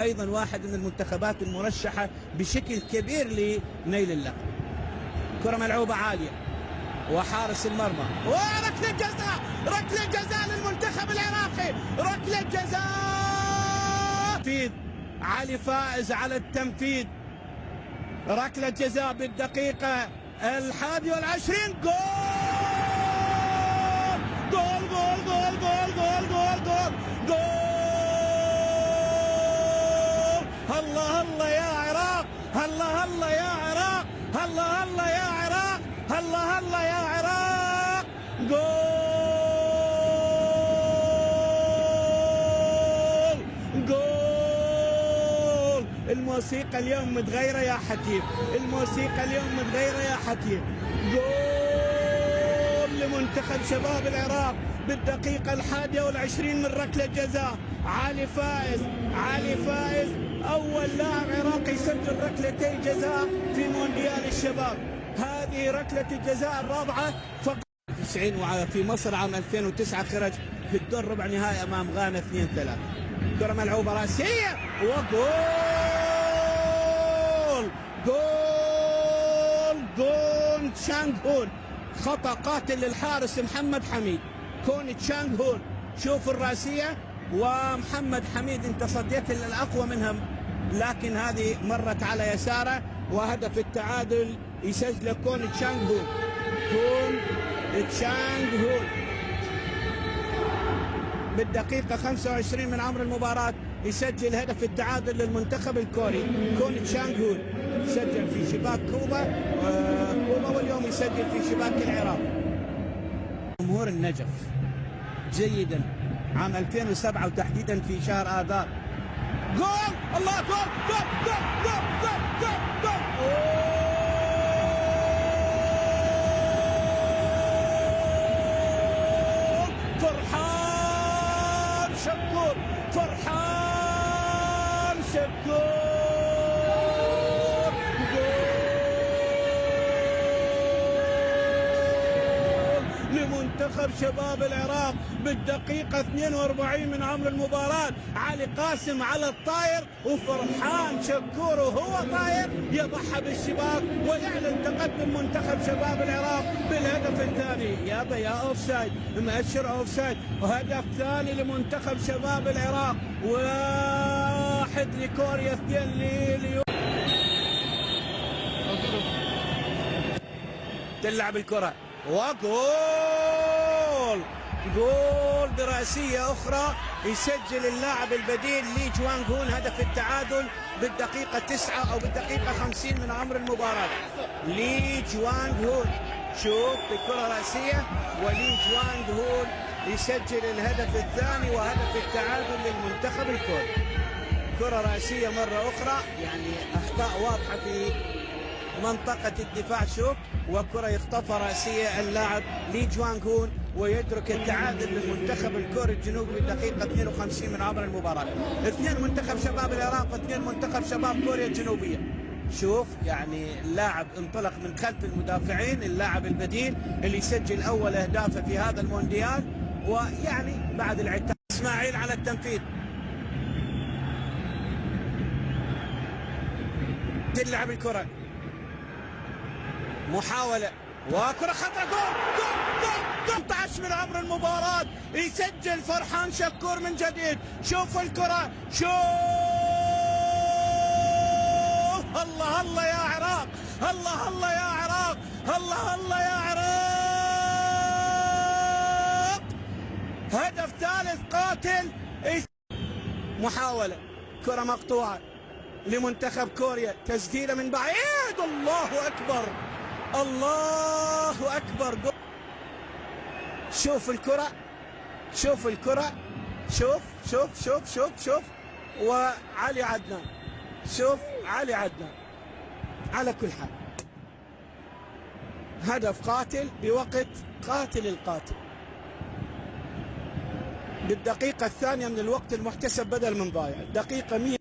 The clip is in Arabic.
أيضا واحد من المنتخبات المرشحة بشكل كبير لنيل اللقب. كرة ملعوبة عالية وحارس المرمى وركلة جزاء، ركلة جزاء للمنتخب العراقي، ركلة جزاء. علي فائز على التنفيذ، ركلة جزاء بالدقيقة 21. جول جول جول جول جول جول جول جول جول. الله الله يا عراق، الله الله يا عراق، الله الله يا عراق، الله الله يا عراق. جول جول. الموسيقى اليوم متغيرة يا حكيم، الموسيقى اليوم متغيرة يا حكيم. جول لمنتخب شباب العراق بالدقيقة 21 من ركلة جزاء. علي فائز، علي فائز أول لاعب عراقي يسجل ركلتي جزاء في مونديال الشباب. هذه ركلة الجزاء الرابعة فقط 90. وفي مصر عام 2009 خرج في الدور ربع نهائي أمام غانا 2-3. كرة ملعوبة راسية وجول جول جول تشانغ هون. خطأ قاتل للحارس محمد حميد. كون تشانغ هون، شوف الراسية ومحمد حميد انت صديت الأقوى منها، لكن هذه مرت على يساره. وهدف التعادل يسجله كون تشانغ هون، كون تشانغ هون بالدقيقة 25 من عمر المباراة يسجل هدف التعادل للمنتخب الكوري. كون تشانغ هون سجل في شباك كوبا واليوم يسجل في شباك العراق. جمهور النجف جيدا عام 2007 وتحديدا في شهر آذار. جول الله، جول جول جول جول جول جول جول. فرحان شكور، فرحان شكور. جول لمنتخب شباب العراق بالدقيقة 42 من عمر المباراة. علي قاسم على الطاير وفرحان شكور وهو طاير يضحى بالشباك ويعلن تقدم منتخب شباب العراق بالهدف الثاني. يابا يا اوفسايد، مؤشر اوفسايد. وهدف ثاني لمنتخب شباب العراق، 1 لكوريا 2 لليوم. تلعب الكرة وجول جول براسية أخرى يسجل اللاعب البديل لي جوانغ هون هدف التعادل بالدقيقة 9 أو بالدقيقة 50 من عمر المباراة. لي جوانغ هون، شوف بكرة راسية ولي جوانغ هون يسجل الهدف الثاني وهدف التعادل للمنتخب الكوري. كرة راسية مرة أخرى، يعني أخطاء واضحة في منطقة الدفاع. شوف وكرة يخطفها راسية اللاعب لي جوانغ هون ويترك التعادل للمنتخب الكوري الجنوبي بالدقيقة 52 من عمر المباراة. 2 منتخب شباب العراق و2 منتخب شباب كوريا الجنوبية. شوف يعني اللاعب انطلق من خلف المدافعين، اللاعب البديل اللي يسجل أول أهدافه في هذا المونديال، ويعني بعد العتاب. إسماعيل على التنفيذ، تلعب الكرة، محاولة وكرة خطرة. جول جول جول 18 من عمر المباراة يسجل فرحان شكور من جديد. شوف الكرة، شوف. الله الله يا عراق، الله الله يا عراق، الله الله يا عراق. هدف ثالث قاتل. محاولة، كرة مقطوعة لمنتخب كوريا، تسديدة من بعيد. الله أكبر، الله أكبر. شوف الكرة، شوف الكرة، شوف شوف شوف شوف شوف. وعلي عدنان، شوف علي عدنان. على كل حال هدف قاتل بوقت قاتل القاتل بالدقيقة الثانية من الوقت المحتسب بدل من ضايع. دقيقة 100.